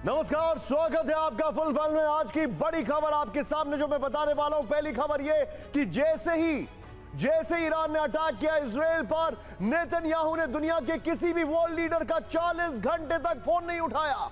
नमस्कार, स्वागत है आपका फुल फल में। आज की बड़ी खबर आपके सामने जो मैं बताने वाला हूं। पहली खबर यह कि जैसे ही ईरान ने अटैक किया इजराइल पर, नेतन्याहू ने दुनिया के किसी भी वर्ल्ड लीडर का 40 घंटे तक फोन नहीं उठाया,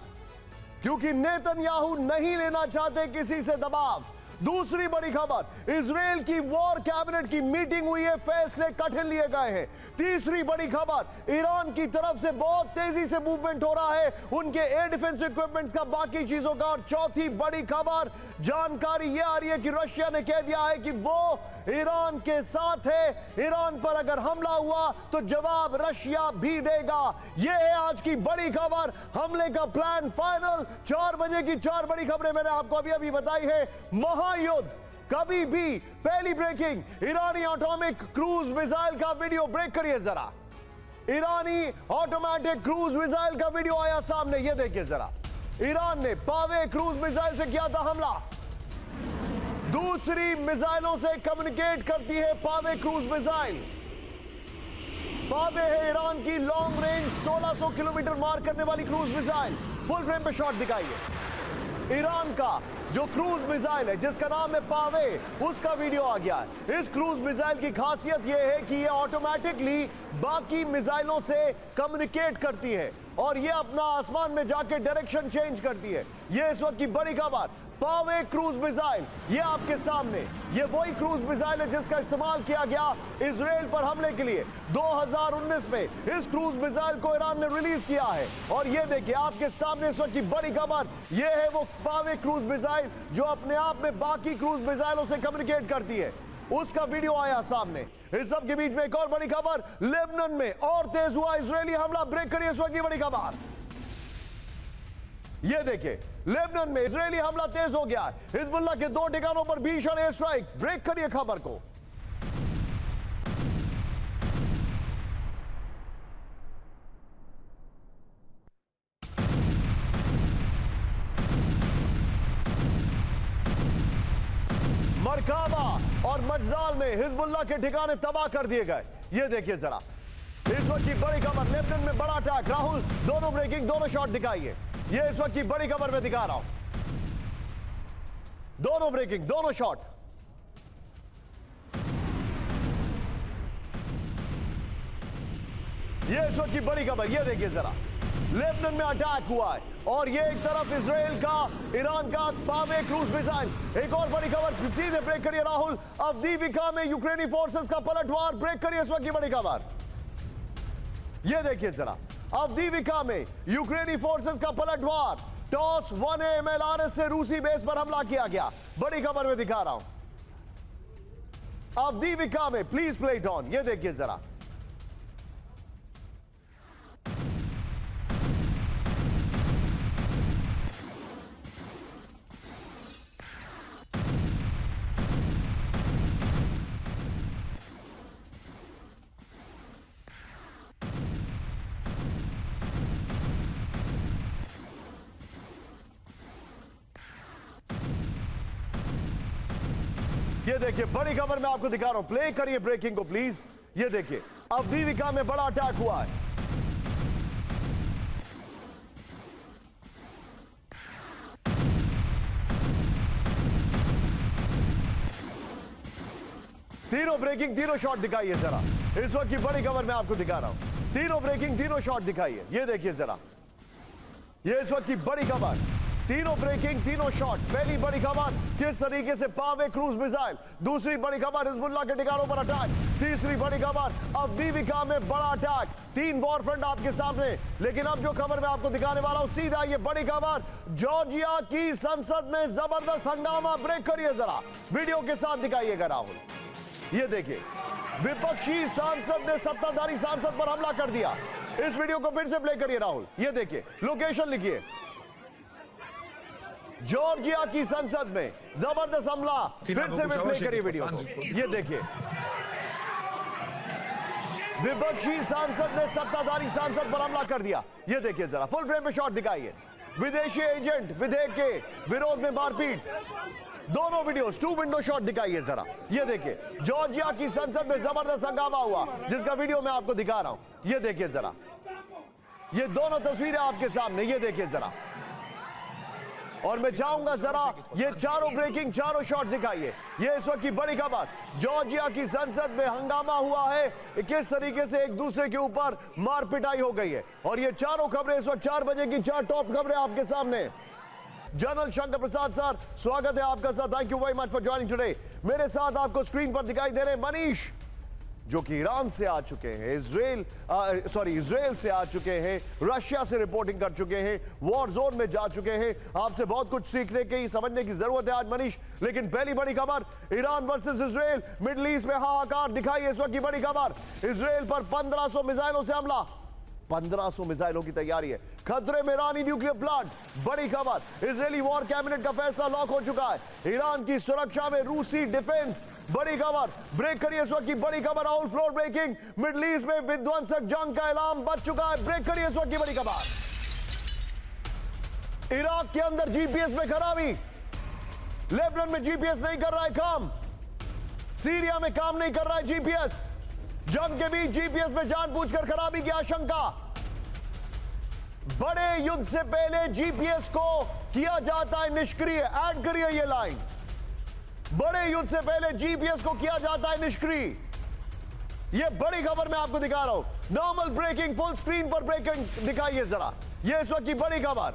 क्योंकि नेतन्याहू नहीं लेना चाहते किसी से दबाव। दूसरी बड़ी खबर, इजराइल की वॉर कैबिनेट की मीटिंग हुई है, फैसले कठिन लिए गए हैं। तीसरी बड़ी खबर, ईरान की तरफ से बहुत तेजी से मूवमेंट हो रहा है उनके एयर डिफेंस इक्विपमेंट्स का, बाकी चीजों का। और चौथी बड़ी खबर, जानकारी यह आ रही है कि रशिया ने कह दिया है कि वो ईरान के साथ है। ईरान पर अगर हमला हुआ तो जवाब रशिया भी देगा। यह है आज की बड़ी खबर। हमले का प्लान फाइनल। 4 बजे की 4 बड़ी खबरें मैंने आपको अभी बताई है। महायुद्ध कभी भी, पहली ब्रेकिंग, ईरानी एटॉमिक क्रूज मिसाइल का वीडियो। ब्रेक करिए जरा, ईरानी ऑटोमेटिक क्रूज मिसाइल का वीडियो आया सामने, यह देखिए जरा। ईरान ने पावे क्रूज मिसाइल से किया था हमला। दूसरी मिसाइलों से कम्युनिकेट करती है पावे क्रूज मिसाइल। पावे है ईरान की लॉन्ग रेंज 1600 किलोमीटर मार करने वाली क्रूज मिसाइल। फुल फ्रेम पे शॉट दिखाइए। ईरान का जो क्रूज मिसाइल है जिसका नाम है पावे, उसका वीडियो आ गया है। इस क्रूज मिसाइल की खासियत यह है कि यह ऑटोमेटिकली बाकी मिसाइलों से कम्युनिकेट करती है और यह अपना आसमान में जाके डायरेक्शन चेंज करती है। यह इस वक्त की बड़ी खबर, पावे क्रूज मिसाइल। यह आपके सामने, यह वही क्रूज मिसाइल है जिसका इस्तेमाल किया गया इजराइल पर हमले के लिए। 2019 में इस क्रूज मिसाइल को ईरान ने रिलीज किया है। और यह देखिए आपके सामने इस वक्त की बड़ी खबर, यह है वो पावे क्रूज मिसाइल जो अपने आप में बाकी क्रूज मिसाइलों से कम्युनिकेट करती है। उसका वीडियो आया सामने। इस सब के बीच में एक और बड़ी खबर, लेबनान में और तेज हुआ इजरायली हमला। ब्रेक करिए इस वक्त की बड़ी खबर। यह देखिए, लेबनान में इजरायली हमला तेज हो गया है। हिजबुल्लाह के 2 ठिकानों पर भीषण एयर स्ट्राइक। ब्रेक करिए खबर को। मरकाबा और मजदाल में हिजबुल्लाह के ठिकाने तबाह कर दिए गए। यह देखिए जरा, इस वक्त की बड़ी खबर, लेबनान में बड़ा अटैक। राहुल, दोनों ब्रेकिंग, दोनों शॉट दिखाइए। यह इस वक्त की बड़ी खबर मैं दिखा रहा हूं। दोनों ब्रेकिंग, दोनों शॉट। यह इस वक्त की बड़ी खबर, यह देखिए जरा, लेबनान में अटैक हुआ है और ये एक तरफ इजराइल का, ईरान का पावे क्रूज मिसाइल। एक और बड़ी खबर, सीधे ब्रेक करिए राहुल। अवदीविका में यूक्रेनी फोर्सेस का पलटवार। ब्रेक करिए इस वक्त की बड़ी खबर। ये देखिए जरा, अवदीविका में यूक्रेनी फोर्सेस का पलटवार। टॉस 1A MLRS से रूसी बेस पर हमला किया गया। बड़ी खबर में दिखा रहा हूं अवदीविका में। Please play it on. ये देखिए जरा, ये देखिए बड़ी खबर मैं आपको दिखा रहा हूं। प्ले करिए ब्रेकिंग को प्लीज। ये देखिए, अवदीविका में बड़ा अटैक हुआ है। तीनों ब्रेकिंग, तीनों शॉट दिखाइए जरा। इस वक्त की बड़ी खबर मैं आपको दिखा रहा हूं। तीनों ब्रेकिंग, तीनों शॉट दिखाइए। ये देखिए जरा, ये इस वक्त की बड़ी खबर, तीनों ब्रेकिंग, तीनों शॉट। पहली बड़ी खबर, किस तरीके से पावे क्रूज मिसाइल। दूसरी बड़ी खबर, हिजबुल्लाह के ठिकानों पर अटैक। तीसरी बड़ी खबर, अवदीविका में बड़ा अटैक। 3 वॉर फ्रंट आपके सामने। लेकिन अब जो खबर मैं आपको दिखाने वाला हूं, सीधा ये बड़ी खबर, जॉर्जिया की संसद में जबरदस्त हंगामा। ब्रेक करिए जरा, वीडियो के साथ दिखाइएगा राहुल। ये देखिए, विपक्षी सांसद ने सत्ताधारी सांसद पर हमला कर दिया। इस वीडियो को फिर से प्ले करिए राहुल। ये देखिए, लोकेशन लिखिए, जॉर्जिया की संसद में जबरदस्त हमला। फिर से मैं प्ले करिए वीडियो को। ये देखिए, विपक्षी सांसद ने सत्ताधारी सांसद पर हमला कर दिया। ये देखिए जरा, फुल फ्रेम में शॉट दिखाइए। विदेशी एजेंट विधेयक के विरोध में मारपीट। दोनों वीडियोस, 2 विंडो शॉट दिखाइए जरा। ये देखिए, जॉर्जिया की संसद में जबरदस्त हंगामा हुआ, जिसका वीडियो मैं आपको दिखा रहा हूं। ये देखिए जरा, ये दोनों तस्वीरें आपके सामने। ये देखिए जरा, और मैं चाहूंगा जरा ये चारों ब्रेकिंग, चारों शॉट दिखाइए। ये इस वक्त की बड़ी खबर, जॉर्जिया की संसद में हंगामा हुआ है, किस तरीके से एक दूसरे के ऊपर मार पिटाई हो गई है। और ये चारों खबरें इस वक्त 4 बजे की 4 टॉप खबरें आपके सामने। जनरल शंकर प्रसाद सर, स्वागत है आपका sir. Thank you very much for joining today. मेरे साथ आपको स्क्रीन पर दिखाई दे रहे मनीष, जो कि ईरान से आ चुके हैं, इजराइल से आ चुके हैं, रशिया से रिपोर्टिंग कर चुके हैं, वॉर जोन में जा चुके हैं। आपसे बहुत कुछ सीखने की, समझने की जरूरत है आज मनीष। लेकिन पहली बड़ी खबर, Iran versus Israel, middle east में हाहाकार दिखाई इस वक्त की बड़ी खबर। इजराइल पर 1500 मिसाइलों से हमला, 1500 मिसाइलों की तैयारी है, खतरे में ईरानी न्यूक्लियर प्लांट। बड़ी खबर, इजरायली वॉर कैबिनेट का फैसला लॉक हो चुका है, ईरान की सुरक्षा में रूसी डिफेंस। बड़ी खबर, ब्रेक करिए इस वक्त की बड़ी खबर, Rahul, floor breaking. Middle east में विध्वंसक जंग का ऐलान बच चुका है, ब्रेक करिए इस वक्त की बड़ी खबर। इराक के अंदर जीपीएस में खराबी, लेबनान में जीपीएस नहीं कर रहा है काम, सीरिया में काम नहीं कर रहा है जीपीएस। जंग के बीच जीपीएस में जानबूझकर खराबी की आशंका। बड़े युद्ध से पहले जीपीएस को किया जाता है निष्क्रिय। ऐड करिए ये लाइन, बड़े युद्ध से पहले जीपीएस को किया जाता है निष्क्रिय। ये बड़ी खबर मैं आपको दिखा रहा हूं, नॉर्मल ब्रेकिंग, फुल स्क्रीन पर ब्रेकिंग दिखाइए जरा। ये इस वक्त की बड़ी खबर,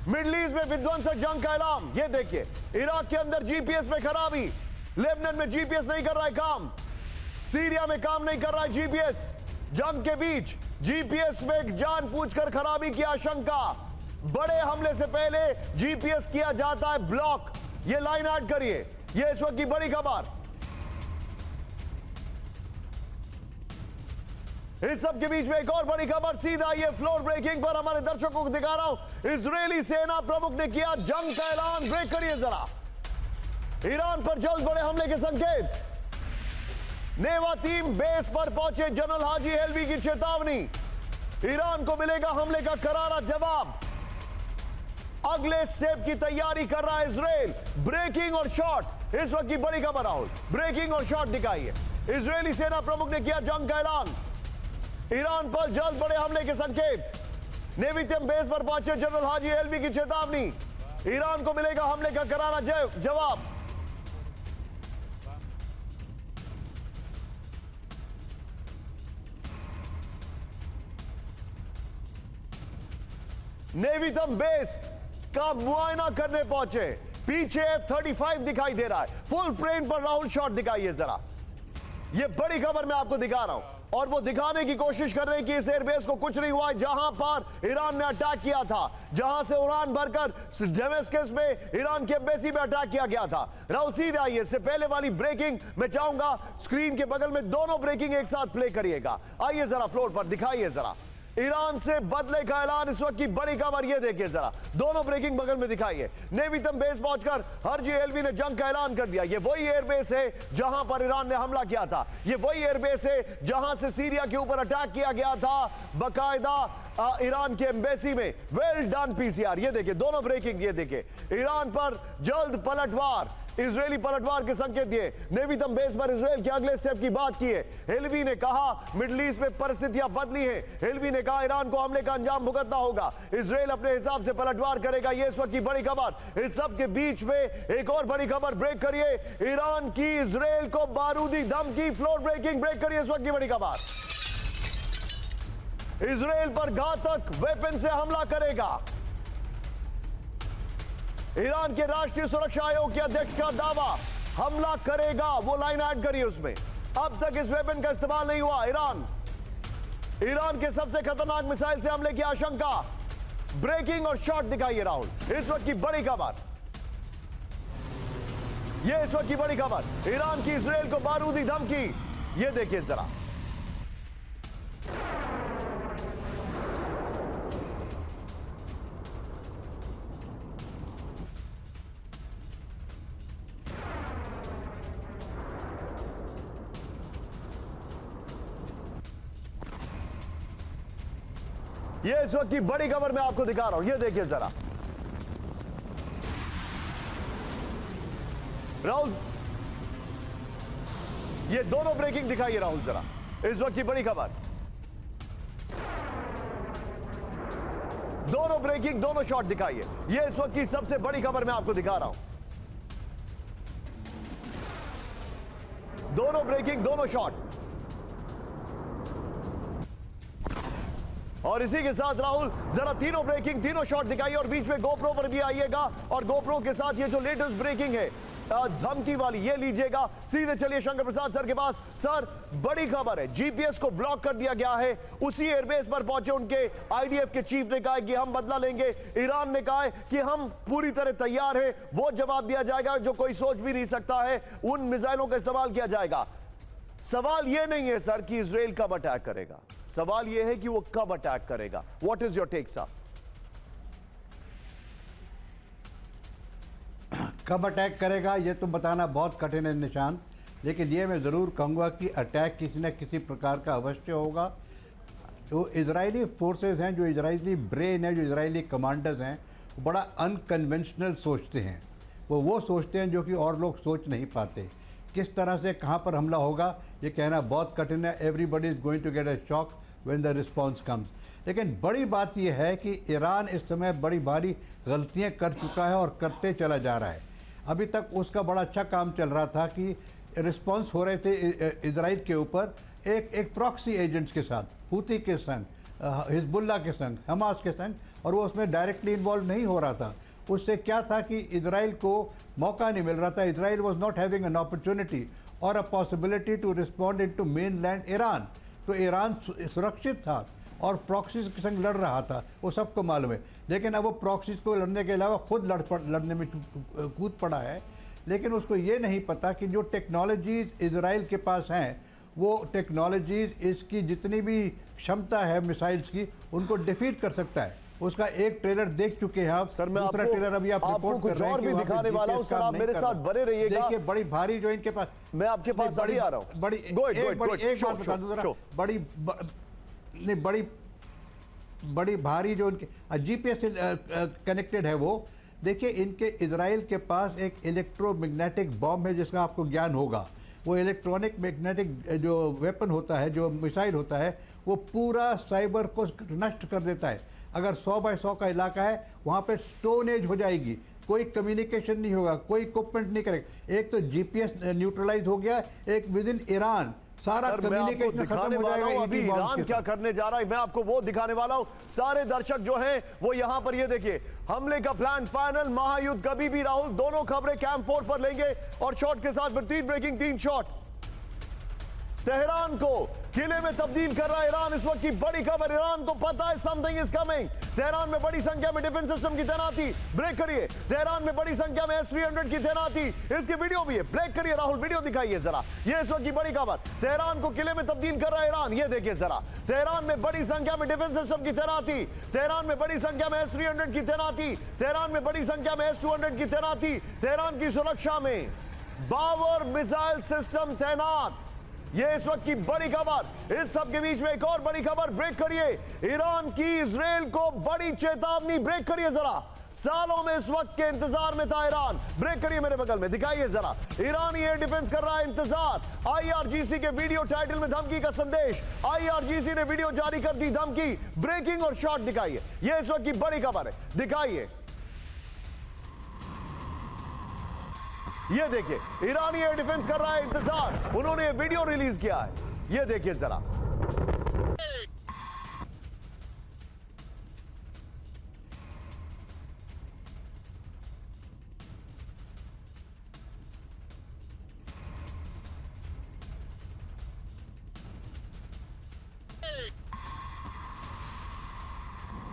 मिडिल ईस्ट में विध्वंसक जंग का ऐलान। ये देखिए, इराक के अंदर जीपीएस में खराबी, लेबनान में जीपीएस नहीं कर रहा है काम, सीरिया में काम नहीं कर रहा है जीपीएस। जंग के बीच जीपीएस में जानबूझकर खराबी की आशंका। बड़े हमले से पहले जीपीएस किया जाता है ब्लॉक। ये लाइन ऐड करिए, ये इस वक्त की बड़ी खबर। इस सब के बीच में एक और बड़ी खबर, सीधा ये फ्लोर ब्रेकिंग पर हमारे दर्शकों को दिखा रहा हूं। इजरायली सेना प्रमुख ने किया जंग का ऐलान, ब्रेक करिए जरा। ईरान पर जल्द बड़े हमले के संकेत। नेवा टीम बेस पर पहुंचे, जनरल हाजी हेल्वी की चेतावनी। ईरान को मिलेगा हमले का करारा जवाब। अगले स्टेप की तैयारी कर रहा है इजराइल। ब्रेकिंग और शॉट, इस वक्त की बड़ी खबर राहुल, ब्रेकिंग और शॉट दिखाइए। इजरायली सेना प्रमुख ने किया जंग का ऐलान, ईरान पर जल्द बड़े हमले के संकेत। नेवी टीम बेस पर पहुंचे, जनरल हाजी हेल्वी की चेतावनी। ईरान को मिलेगा हमले का करारा जवाब। नेवी तम बेस का मुआयना करने पहुंचे, पीछे F-35 दिखाई दे रहा है। फुल प्लेन पर राहुल शॉट दिखाइए जरा। ये बड़ी खबर मैं आपको दिखा रहा हूं, और वो दिखाने की कोशिश कर रहे हैं कि इस एयरबेस को कुछ नहीं हुआ, जहां पर ईरान ने अटैक किया था, जहां से उड़ान भरकर डेमेस्कस में ईरान की एम्बेसी पे अटैक किया गया था। राहुल सीधे आइए, इससे पहले वाली ब्रेकिंग मैं चाहूंगा स्क्रीन के बगल में दोनों ब्रेकिंग एक साथ प्ले करिएगा। आइए जरा फ्लोर पर दिखाइए जरा। ईरान से बदले का ऐलान, इस वक्त की बड़ी खबर। ये देखिए जरा, दोनों ब्रेकिंग बगल में दिखाइए। नेवी तम बेस पहुंचकर हाजी हेल्वी ने जंग का ऐलान कर दिया। ये वही एयरबेस है जहां पर ईरान ने हमला किया था, ये वही एयरबेस है जहां से सीरिया के ऊपर अटैक किया गया था बाकायदा ईरान के एम्बेसी में। Well done PCR. ये देखिए दोनों ब्रेकिंग, ये देखिए ईरान पर जल्द पलटवार, इजरायली पलटवार के संकेत दिए। नेवी तम बेस पर इजराइल के अगले स्टेप की बात की है। हेल्वी ने कहा मिडिल ईस्ट में परिस्थितियां बदली हैं। हेल्वी ने कहा ईरान को हमले का अंजाम भुगतना होगा, इजराइल अपने हिसाब से पलटवार करेगा। ये इस वक्त की बड़ी खबर। इस सब के बीच में एक और बड़ी खबर, ब्रेक करिए। ईरान की इजराइल को बारूदी धमकी, फ्लोर ब्रेकिंग, ब्रेक करिए इस वक्त की बड़ी खबर। इजराइल पर घातक वेपन से हमला करेगा। ईरान के राष्ट्रीय सुरक्षा आयोग के अध्यक्ष का दावा, हमला करेगा। वो लाइन ऐड करिए उसमें। अब तक इस वेपन का इस्तेमाल नहीं हुआ। ईरान के सबसे खतरनाक मिसाइल से हमले की आशंका। ब्रेकिंग और शॉट दिखाइए राहुल, इस वक्त की बड़ी खबर। ये इस वक्त की बड़ी खबर, ईरान की इजराइल को बारूदी धमकी। ये देखिए जरा, ये इस वक्त की बड़ी खबर मैं आपको दिखा रहा हूं। ये देखिए जरा राहुल, ये दोनों ब्रेकिंग दिखाइए राहुल जरा, इस वक्त की बड़ी खबर। दोनों ब्रेकिंग, दोनों शॉट दिखाइए। ये इस वक्त की सबसे बड़ी खबर मैं आपको दिखा रहा हूं। दोनों ब्रेकिंग, दोनों शॉट। और इसी के साथ राहुल जरा तीनों ब्रेकिंग, तीनों शॉट दिखाइए और बीच में गोप्रो पर भी आइएगा और गोप्रो के साथ ये जो लेटेस्ट ब्रेकिंग है धमकी वाली, ये लीजिएगा। सीधे चलिए शंकर प्रसाद सर के पास। सर, बड़ी खबर है, जीपीएस को ब्लॉक कर दिया गया है। उसी एयरबेस पर पहुंचे उनके आईडीएफ के चीफ ने कहा कि हम बदला लेंगे। ईरान ने कहा है कि हम पूरी तरह तैयार हैं, वो जवाब दिया जाएगा जो कोई सोच भी नहीं सकता है। उन मिसाइलों का इस्तेमाल किया जाएगा। सवाल यह नहीं है सर कि इजराइल कब अटैक करेगा, सवाल यह है कि वो कब अटैक करेगा। What is your take sir? कब अटैक करेगा ये तो बताना बहुत कठिन है निशान, लेकिन ये मैं ज़रूर कहूँगा कि अटैक किसी न किसी प्रकार का अवश्य होगा। जो इजरायली फोर्सेस हैं, जो इजरायली ब्रेन है, जो इजरायली कमांडर्स हैं, वो बड़ा अनकन्वेंशनल सोचते हैं। वो सोचते हैं जो कि और लोग सोच नहीं पाते। किस तरह से कहाँ पर हमला होगा ये कहना बहुत कठिन है। Everybody is going to get a shock when the response comes. लेकिन बड़ी बात यह है कि ईरान इस समय बड़ी भारी गलतियाँ कर चुका है और करते चला जा रहा है। अभी तक उसका बड़ा अच्छा काम चल रहा था कि रिस्पॉन्स हो रहे थे इजराइल के ऊपर एक प्रॉक्सी एजेंट्स के साथ, हूती के संग, हिजबुल्ला के संग, हमास के संग, और वो उसमें डायरेक्टली इन्वॉल्व नहीं हो रहा था। उससे क्या था कि इजराइल को मौका नहीं मिल रहा था। Israel was not having an opportunity और a possibility to respond in to mainland Iran. तो ईरान सुरक्षित था और प्रॉक्सीज के संग लड़ रहा था, वो सबको मालूम है। लेकिन अब वो प्रॉक्सीज को लड़ने के अलावा खुद लड़ने में कूद पड़ा है। लेकिन उसको ये नहीं पता कि जो टेक्नोलॉजीज इजराइल के पास हैं, वो टेक्नोलॉजीज इसकी जितनी भी क्षमता है मिसाइल्स की, उनको डिफीट कर सकता है। उसका एक ट्रेलर देख चुके हैं आप, सर, मैं दूसरा ट्रेलर अभी आप रिपोर्ट कर रहे हैं कि दिखाने वाला हूं। सर, आप मेरे साथ बने रहिएगा। देखिए बड़ी भारी जो इनके पास, मैं आपके पास अभी आ रहा हूं। बड़ी एक बात बता दूं जरा, बड़ी भारी जो उनके जीपीएस कनेक्टेड है वो। देखिए इनके इजराइल के पास एक इलेक्ट्रोमैग्नेटिक बॉम्ब है जिसका आपको ज्ञान होगा। वो इलेक्ट्रॉनिक मैग्नेटिक जो वेपन होता है, जो मिसाइल होता है, वो पूरा साइबर को नष्ट कर देता है। अगर 100 बाय 100 का इलाका है, वहाँ पे स्टोन एज हो जाएगी, कोई कम्युनिकेशन नहीं होगा, कोई इक्विपमेंट नहीं करेगा। एक तो जीपीएस न्यूट्रलाइज हो गया, एक विद इन ईरान सारा कम्युनिकेशन खत्म हो जाएगा। अभी ईरान क्या करने जा रहा है मैं आपको वो दिखाने वाला हूं। सारे दर्शक जो हैं वो यहां पर ये देखिए, हमले का प्लान फाइनल, महायुद्ध कभी भी। राहुल दोनों खबरें कैंप 4 पर लेंगे और शॉट के साथ फिर 3 ब्रेकिंग, 3 शॉट। तेहरान को किले में तब्दील कर रहा है ईरान। इस वक्त की बड़ी खबर, ईरान को पता है समथिंग इज कमिंग। तेहरान में बड़ी संख्या में डिफेंस सिस्टम की तैनाती, ब्रेक करिए। तेहरान में बड़ी संख्या में S-300 की तैनाती, इसकी वीडियो भी है, ब्रेक करिए राहुल, वीडियो दिखाइए जरा। ये इस वक्त की बड़ी खबर, तेहरान को किले में तब्दील कर रहा है ईरान। ये देखिए जरा, तेहरान में बड़ी संख्या में डिफेंस सिस्टम की तैनाती, तेहरान में बड़ी संख्या में S-300 की तैनाती, तेहरान में बड़ी संख्या में S-200 की तैनाती, तेहरान की सुरक्षा में बावर मिसाइल सिस्टम तैनात। ये इस वक्त की बड़ी खबर। इस सब के बीच में एक और बड़ी खबर, ब्रेक करिए। ईरान की इजराइल को बड़ी चेतावनी, ब्रेक करिए जरा। सालों में इस वक्त के इंतजार में था ईरान, ब्रेक करिए मेरे बगल में, दिखाइए जरा। ईरान एयर डिफेंस कर रहा है इंतजार। आईआरजीसी के वीडियो टाइटल में धमकी का संदेश, आईआरजीसी ने वीडियो जारी कर दी धमकी, ब्रेकिंग और शॉट दिखाइए। ये इस वक्त की बड़ी खबर है, दिखाइए। ये देखिए, ईरानी एयर डिफेंस कर रहा है इंतजार, उन्होंने ये वीडियो रिलीज किया है। ये देखिए जरा,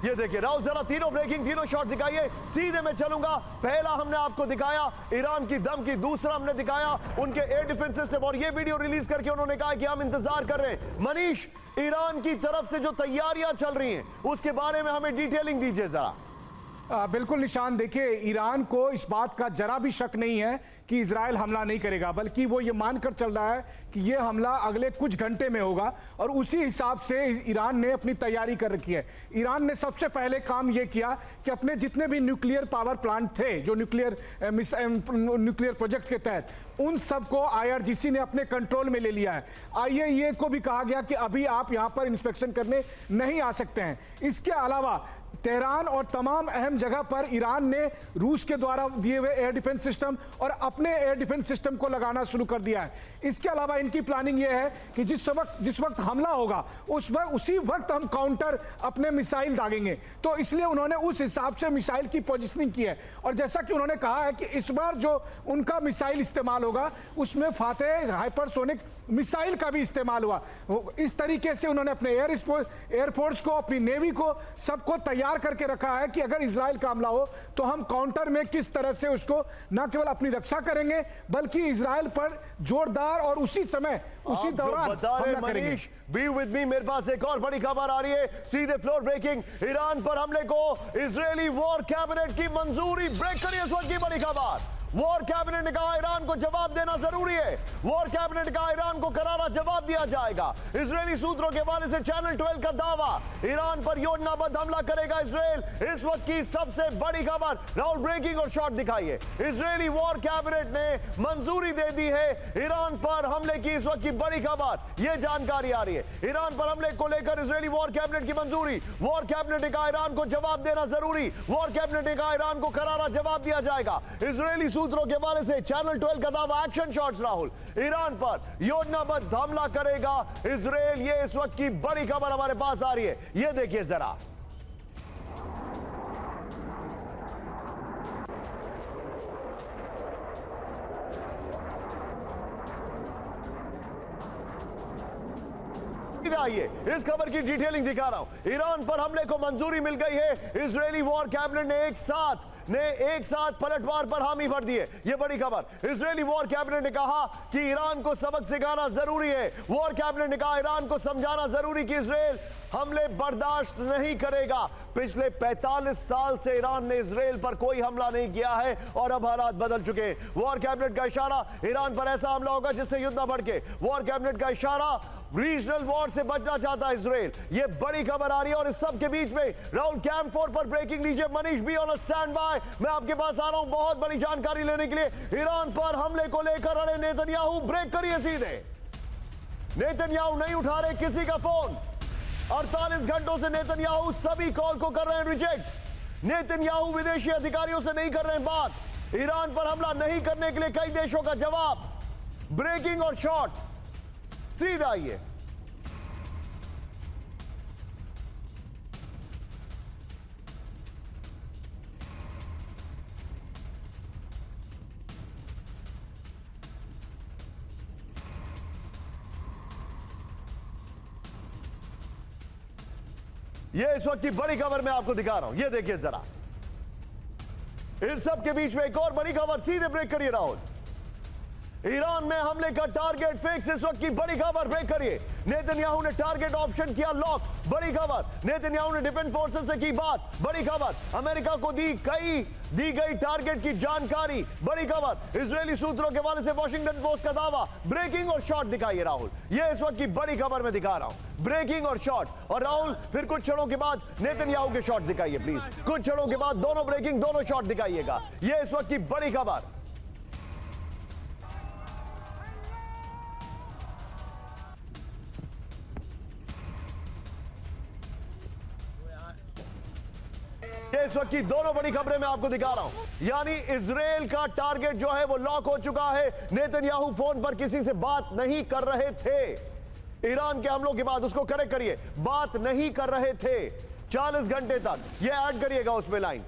ये देखिए राहुल, जरा तीनों ब्रेकिंग, तीनों शॉट दिखाइए। सीधे मैं चलूंगा। पहला हमने आपको दिखाया ईरान की धमकी, दूसरा हमने दिखाया उनके एयर डिफेंस सिस्टम, और ये वीडियो रिलीज करके उन्होंने कहा कि हम इंतजार कर रहे हैं। मनीष, ईरान की तरफ से जो तैयारियां चल रही हैं उसके बारे में हमें डिटेलिंग दीजिए जरा। बिल्कुल निशान, देखिए ईरान को इस बात का जरा भी शक नहीं है कि इजराइल हमला नहीं करेगा, बल्कि वो ये मानकर चल रहा है कि ये हमला अगले कुछ घंटे में होगा, और उसी हिसाब से ईरान ने अपनी तैयारी कर रखी है। ईरान ने सबसे पहले काम ये किया कि अपने जितने भी न्यूक्लियर पावर प्लांट थे, जो न्यूक्लियर प्रोजेक्ट के तहत, उन सबको आईआरजीसी ने अपने कंट्रोल में ले लिया है। आईएईए को भी कहा गया कि अभी आप यहां पर इंस्पेक्शन करने नहीं आ सकते हैं। इसके अलावा तेहरान और तमाम अहम जगह पर ईरान ने रूस के द्वारा दिए हुए एयर डिफेंस सिस्टम और अपने एयर डिफेंस सिस्टम को लगाना शुरू कर दिया है। इसके अलावा इनकी प्लानिंग यह है कि जिस वक्त हमला होगा उसी वक्त हम काउंटर अपने मिसाइल दागेंगे। तो इसलिए उन्होंने उस हिसाब से मिसाइल की पोजीशनिंग की है। और जैसा कि उन्होंने कहा है कि इस बार जो उनका मिसाइल इस्तेमाल होगा उसमें फातेह हाइपरसोनिक मिसाइल का भी इस्तेमाल हुआ। इस तरीके से उन्होंने अपने एयरफोर्स को, अपनी नेवी को, सबको तैयार करके रखा है कि अगर इजराइल का हमला हो तो हम काउंटर में किस तरह से उसको न केवल अपनी रक्षा करेंगे बल्कि इजराइल पर जोरदार और उसी समय उसी दौरान हमला करेंगे। बी विद मी, मेरे पास एक और बड़ी खबर आ रही है, सीधे फ्लोर ब्रेकिंग। ईरान पर हमले को इजरायली वॉर कैबिनेट की मंजूरी, ब्रेक करिए इस वक्त की बड़ी खबर। वॉर कैबिनेट ने कहा ईरान को जवाब देना जरूरी है। वॉर कैबिनेट ने कहा ईरान को करारा जवाब दिया जाएगा। इजरायली सूत्रों के हवाले से चैनल 12 का दावा, ईरान पर योजनाबद्ध हमला करेगा इजरायल। इस वक्त की सबसे बड़ी खबर, राहुल ब्रेकिंग और शॉट दिखाइए। इजरायली वॉर कैबिनेट ने मंजूरी दे दी है ईरान पर हमले की। इस वक्त की बड़ी खबर, यह जानकारी आ रही है। ईरान पर हमले को लेकर इजरायली वॉर कैबिनेट की मंजूरी। वॉर कैबिनेट ने कहा ईरान को जवाब देना जरूरी। वॉर कैबिनेट ने कहा ईरान को करारा जवाब दिया जाएगा। इजरायली सूत्रों के हवाले से चैनल 12 का दावा, एक्शन शॉट्स राहुल, ईरान पर योजनाबद्ध हमला करेगा इजरायल। ये इस वक्त की बड़ी खबर हमारे पास आ रही है, ये देखिए जरा। आइए इस खबर की डिटेलिंग दिखा रहा हूं। ईरान पर हमले को मंजूरी मिल गई है। इजरायली वॉर कैबिनेट ने एक साथ पलटवार पर हामी भर दिए। यह बड़ी खबर। इजरायली वॉर कैबिनेट ने कहा कि ईरान को सबक सिखाना जरूरी है। वॉर कैबिनेट ने कहा ईरान को समझाना जरूरी कि इजरायल हमले बर्दाश्त नहीं करेगा। पिछले 45 साल से ईरान ने इजरायल पर कोई हमला नहीं किया है और अब हालात बदल चुके हैं। वॉर कैबिनेट का इशारा, ईरान पर ऐसा हमला होगा जिससे युद्ध न भड़के। वॉर कैबिनेट का इशारा, रीजनल वॉर से बचना चाहता है इजरायल। यह बड़ी खबर आ रही है और इस सब के बीच में राहुल कैंप 4 पर ब्रेकिंग लीजिए। Manish B on stand by, मैं आपके पास आ रहा हूं बहुत बड़ी जानकारी लेने के लिए। ईरान पर हमले को लेकर अड़े नेतन्याहू, ब्रेक करिए सीधे। नेतन्याहू नहीं उठा रहे किसी का फोन। 48 घंटों से नेतन्याहू सभी कॉल को कर रहे हैं रिजेक्ट। नेतन्याहू विदेशी अधिकारियों से नहीं कर रहे हैं बात। ईरान पर हमला नहीं करने के लिए कई देशों का जवाब। ब्रेकिंग और शॉट, सीधा आइए। ये इस वक्त की बड़ी खबर मैं आपको दिखा रहा हूं, ये देखिए जरा। इस सब के बीच में एक और बड़ी खबर, सीधे ब्रेक करिए राहुल। ईरान में हमले का टारगेट फिक्स, इस वक्त की बड़ी खबर, ब्रेक करिए। नेतन्याहू ने टारगेट ऑप्शन किया लॉक, बड़ी खबर। नेतन्याहू ने डिफेंस फोर्सेस से की बात, बड़ी खबर। अमेरिका को दी गई टारगेट की जानकारी, बड़ी खबर। इजरायली सूत्रों के हवाले से वॉशिंगटन पोस्ट का दावा। ब्रेकिंग और शॉट दिखाइए राहुल, यह इस वक्त की बड़ी खबर मैं दिखा रहा हूं। ब्रेकिंग और शॉट। और राहुल फिर कुछ क्षणों के बाद नेतन्याहू के शॉट दिखाइए प्लीज। कुछ क्षणों के बाद दोनों ब्रेकिंग, दोनों शॉट दिखाइएगा। यह इस वक्त की बड़ी खबर। इस वक्त की दोनों बड़ी खबरें मैं आपको दिखा रहा हूं। यानी इजरायल का टारगेट जो है वो लॉक हो चुका है। नेतन्याहू फोन पर किसी से बात नहीं कर रहे थे। ईरान के हमलों के बाद, उसको करेक्ट करिए, बात नहीं कर रहे थे 40 घंटे तक। ये ऐड करिएगा उसमें लाइन।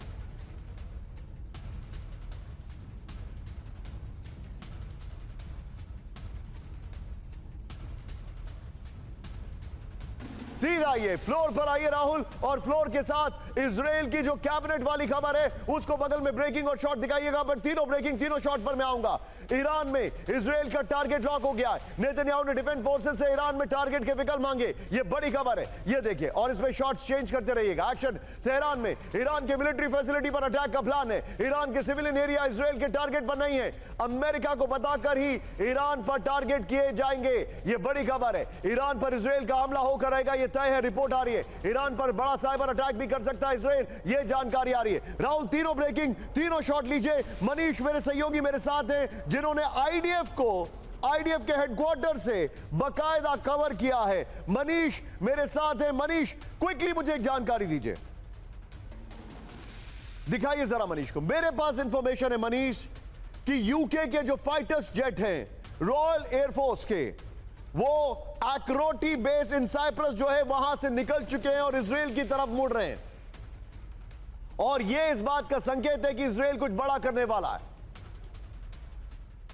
सीधा आइए, फ्लोर पर आइए राहुल, और फ्लोर के साथ इजरायल की जो कैबिनेट वाली खबर है उसको बगल में ब्रेकिंग और शॉट दिखाइएगा। पर तीनों ब्रेकिंग, तीनों शॉट पर मैं आऊंगा। ईरान में इजरायल का टारगेट लॉक हो गया है। नेतन्याहू ने डिफेंस फोर्सेस से ईरान में टारगेट के विकल्प मांगे, ये बड़ी खबर है, ये देखिए। और इसमें शॉट्स चेंज करते रहिएगा। एक्शन तेहरान में ईरान के मिलिट्री फैसिलिटी पर अटैक का प्लान है। ईरान के सिविलियन एरिया इजरायल के टारगेट पर नहीं है। अमेरिका को बताकर ही ईरान पर टारगेट किए जाएंगे, ये बड़ी खबर है। ईरान पर इजरायल का हमला होकर रहेगा, ये तय है। रिपोर्ट आ रही है ईरान पर बड़ा साइबर अटैक भी कर सकता है इजरायल, ये जानकारी आ रही है। राहुल तीनों ब्रेकिंग, तीनों शॉट लीजिए। मनीष मेरे सहयोगी मेरे साथ हैं जिन्होंने आईडीएफ के हेडक्वार्टर से बाकायदा कवर किया है। मनीष मेरे साथ है। मनीष, क्विकली मुझे एक जानकारी दीजिए। दिखाइए जरा मनीष को। मेरे पास इंफॉर्मेशन है मनीष कि यूके के जो फाइटर्स जेट हैं रॉयल एयरफोर्स के, वो एक्रोटी बेस इन साइप्रस जो है वहां से निकल चुके हैं और इजराइल की तरफ मुड़ रहे हैं, और यह इस बात का संकेत है कि इजराइल कुछ बड़ा करने वाला है।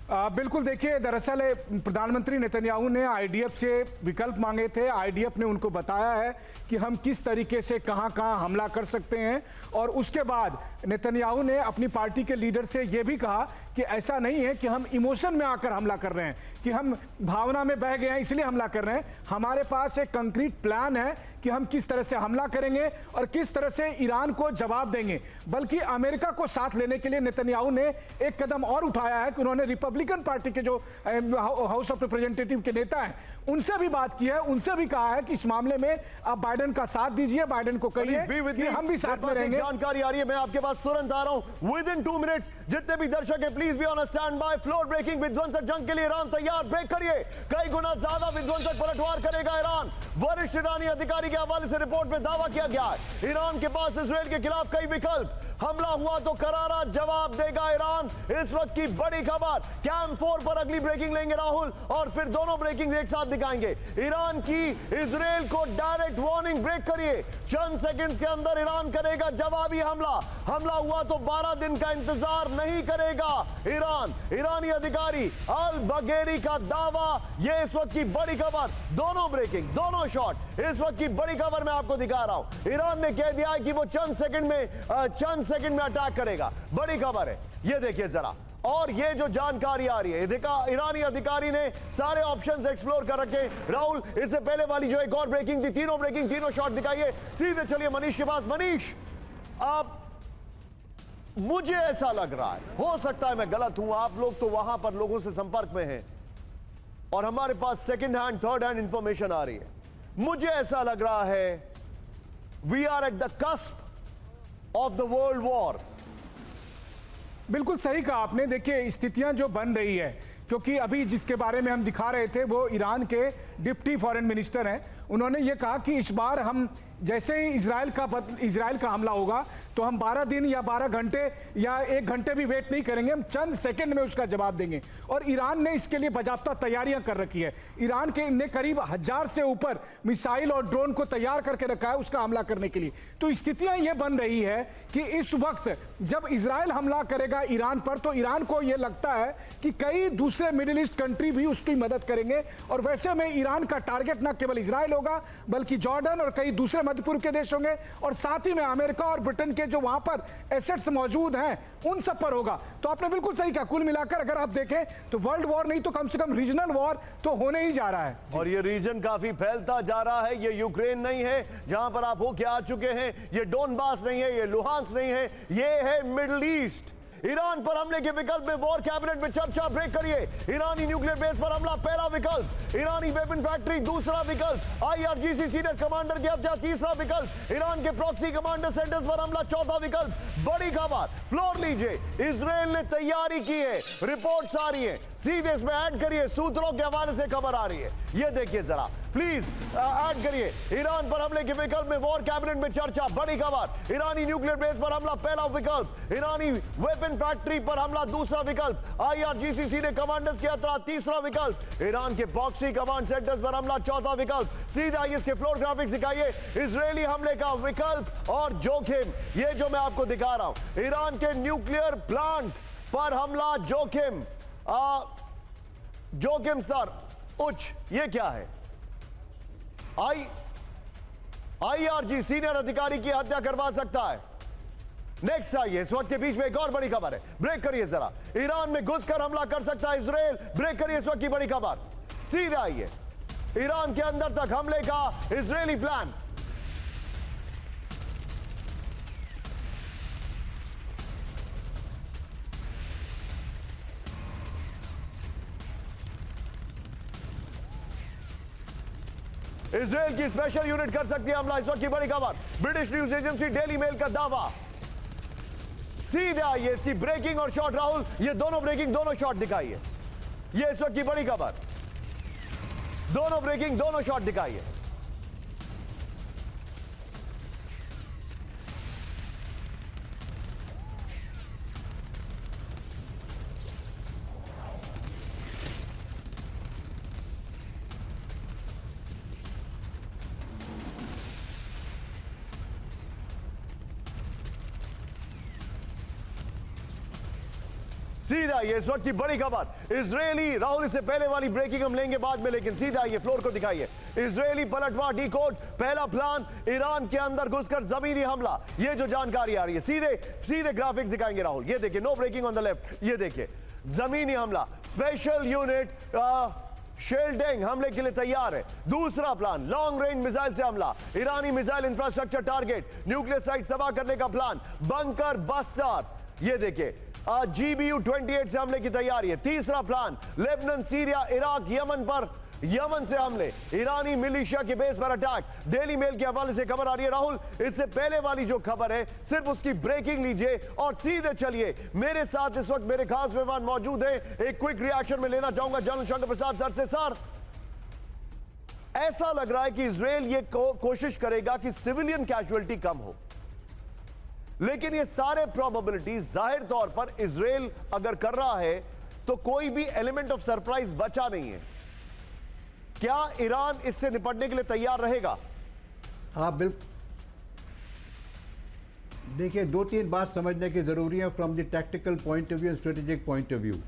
बिल्कुल, देखिए दरअसल प्रधानमंत्री नेतन्याहू ने आईडीएफ से विकल्प मांगे थे। आईडीएफ ने उनको बताया है कि हम किस तरीके से कहां कहां हमला कर सकते हैं, और उसके बाद नेतन्याहू ने अपनी पार्टी के लीडर से यह भी कहा कि ऐसा नहीं है कि हम इमोशन में आकर हमला कर रहे हैं, कि हम भावना में बह गए हैं इसलिए हमला कर रहे हैं। हमारे पास एक कंक्रीट प्लान है कि हम किस तरह से हमला करेंगे और किस तरह से ईरान को जवाब देंगे। बल्कि अमेरिका को साथ लेने के लिए नेतन्याहू ने एक कदम और उठाया है कि उन्होंने रिपब्लिकन पार्टी के जो हाउस ऑफ रिप्रेजेंटेटिव के नेता हैं उनसे भी बात की है, उनसे भी कहा है कि इस मामले में आप बाइडेन का साथ दीजिए, बाइडेन को कहिए कि हम भी साथ में रहेंगे। जानकारी आ रही है, मैं आपके पास तुरंत आ रहा हूं विद इन 2 मिनट्स। जितने भी दर्शक हैं please be on standby. Floor breaking विध्वंसक जंग के लिए ईरान तैयार, ब्रेक करिए। कई गुना ज्यादा विध्वंसक पलटवार करेगा ईरान। वरिष्ठ ईरानी अधिकारी के हवाले से रिपोर्ट में दावा किया गया है ईरान के पास इजराइल के खिलाफ कई विकल्प, हमला हुआ तो करारा जवाब देगा ईरान। इस वक्त की बड़ी खबर, कैंप 4 पर अगली ब्रेकिंग लेंगे राहुल, और फिर दोनों ब्रेकिंग एक साथ दिखाएंगे। ईरान की इजराइल को डायरेक्ट वार्निंग, ब्रेक करिए। चंद सेकंड्स के अंदर ईरान करेगा जवाबी हमला। हमला हुआ तो 12 दिन का इंतजार नहीं करेगा ईरान। ईरानी अधिकारी अल बगेरी का दावा, यह इस वक्त की बड़ी खबर। दोनों ब्रेकिंग, दोनों शॉट, इस वक्त की बड़ी खबर मैं आपको दिखा रहा हूं। ईरान ने कह दिया है कि वो चंद सेकंड में अटैक करेगा। बड़ी खबर है, ये देखिए जरा। और ये जो जानकारी आ रही है, देखा ईरानी अधिकारी ने सारे ऑप्शंस एक्सप्लोर कर रखे। राहुल, इससे पहले वाली जो एक और ब्रेकिंग थी, तीनों ब्रेकिंग, तीनों शॉट दिखाइए। सीधे चलिए मनीष के पास। मनीष, आप, मुझे ऐसा लग रहा है, हो सकता है मैं गलत हूं, आप लोग तो वहां पर लोगों से संपर्क में हैं और हमारे पास second hand, third hand information आ रही है। मुझे ऐसा लग रहा है we are at the cusp of the world war. बिल्कुल सही कहा आपने। देखिए स्थितियां जो बन रही है, क्योंकि अभी जिसके बारे में हम दिखा रहे थे वो ईरान के डिप्टी फॉरेन मिनिस्टर हैं। उन्होंने ये कहा कि इस बार हम जैसे ही इजराइल का हमला होगा तो हम 12 दिन या 12 घंटे या 1 घंटे भी वेट नहीं करेंगे, हम चंद सेकंड में उसका जवाब देंगे। और ईरान ने इसके लिए बाजाबता तैयारियां कर रखी है। ईरान के ने करीब 1000 से ऊपर मिसाइल और ड्रोन को तैयार करके रखा है उसका हमला करने के लिए। तो स्थितियां ये बन रही है कि इस वक्त जब इजराइल हमला करेगा ईरान पर, तो ईरान को यह लगता है कि कई दूसरे मिडिल ईस्ट कंट्री भी उसकी मदद करेंगे। और वैसे में ईरान का टारगेट न केवल इजराइल होगा बल्कि जॉर्डन और कई दूसरे मध्य पूर्व के देश होंगे, और साथ ही में अमेरिका और ब्रिटेन के जो वहां पर एसेट्स मौजूद हैं उन सब पर होगा। तो आपने बिल्कुल सही कहा, कुल मिलाकर अगर आप देखें तो वर्ल्ड वॉर नहीं तो कम से कम रीजनल वॉर तो होने ही जा रहा है। और ये रीजन काफी फैलता जा रहा है। ये यूक्रेन नहीं है जहां पर आप होके आ चुके हैं, ये डोनबास नहीं है, ये लुहांस्क नहीं है, ये है मिडिल ईस्ट। ईरान पर हमले के विकल्प में वॉर कैबिनेट में चर्चा, ब्रेक करिए। ईरानी न्यूक्लियर बेस पर हमला पहला विकल्प, ईरानी वेपन फैक्ट्री दूसरा विकल्प, आईआरजीसी सीनियर कमांडर की हत्या तीसरा विकल्प, ईरान के प्रॉक्सी कमांडर सेंटर्स पर हमला चौथा विकल्प। बड़ी खबर, फ्लोर लीजिए। इजराइल ने तैयारी की है, रिपोर्ट्स आ रही है, सीधे इसमें ऐड करिए, सूत्रों के हवाले से खबर आ रही है। ये देखिए जरा, प्लीज ऐड करिए। ईरान पर हमले के विकल्प में वॉर कैबिनेट में चर्चा, बड़ी खबर। ईरानी न्यूक्लियर बेस पर हमला पहला विकल्प, ईरानी वेपन फैक्ट्री पर हमला दूसरा विकल्प, आईआरजीसी सीनियर कमांडर्स की हत्या तीसरा विकल्प, ईरान के प्रॉक्सी कमांड सेंटर्स पर हमला चौथा विकल्प। सीधा आइए इसके फ्लोर ग्राफिक्स दिखाइए। इजरायली हमले का विकल्प और जोखिम, ये जो मैं आपको दिखा रहा हूं, ईरान के न्यूक्लियर प्लांट पर हमला, जोखिम, जोखिम स्तर उच्च। ये क्या है? आईआरजी सीनियर अधिकारी की हत्या करवा सकता है। नेक्स्ट आइए, इस वक्त के बीच में एक और बड़ी खबर है, ब्रेक करिए जरा। ईरान में घुसकर हमला कर सकता है इजराइल, ब्रेक करिए इस वक्त की बड़ी खबर। सीधे आइए, ईरान के अंदर तक हमले का इजरायली प्लान। इजराइल की स्पेशल यूनिट कर सकती है हमला, इस वक्त की बड़ी खबर। British news agency Daily Mail का दावा। सीधे आइए, इसकी ब्रेकिंग और शॉट। राहुल, ये दोनों ब्रेकिंग, दोनों शॉट दिखाइए। ये इस वक्त की बड़ी खबर, दोनों ब्रेकिंग, दोनों शॉट दिखाइए। सीधा ये इस वक्त की बड़ी खबर इजरायली, राहुल इससे पहले वाली ब्रेकिंग हम लेंगे बाद में, लेकिन सीधा ये फ्लोर को दिखाइए। इजरायली पलटवार डिकोड, पहला प्लान ईरान के अंदर घुसकर जमीनी हमला, ये जो जानकारी आ रही है सीधे सीधे ग्राफिक्स दिखाएंगे राहुल। ये देखिए, no breaking on the left, ये देखिए जमीनी हमला, स्पेशल यूनिट शेल्डिंग हमले के लिए तैयार है। दूसरा प्लान लॉन्ग रेंज मिसाइल से हमला, ईरानी missile infrastructure target, nuclear sites तबाह करने का प्लान, बंकर बस्टर, ये देखिए GBU-28 से हमले की तैयारी है। तीसरा plan Lebanon, Syria, Iraq, Yemen से हमले, ईरानी मिलिशिया के बेस पर अटैक। डेली मेल के हवाले से खबर आ रही है राहुल, इससे पहले वाली जो खबर है सिर्फ उसकी ब्रेकिंग लीजिए और सीधे चलिए। मेरे साथ इस वक्त मेरे खास मेहमान मौजूद हैं, एक क्विक रिएक्शन में लेना चाहूंगा जनरल शंकर प्रसाद सर से। सर, ऐसा लग रहा है कि इजराइल ये कोशिश करेगा कि सिविलियन कैजुअलिटी कम हो, लेकिन ये सारे प्रोबेबिलिटीज जाहिर तौर पर इजराइल अगर कर रहा है तो कोई भी एलिमेंट ऑफ सरप्राइज बचा नहीं है। क्या ईरान इससे निपटने के लिए तैयार रहेगा? हाँ बिल्कुल। देखिए, दो तीन बात समझने की जरूरी है from the tactical point of view, strategic point of view.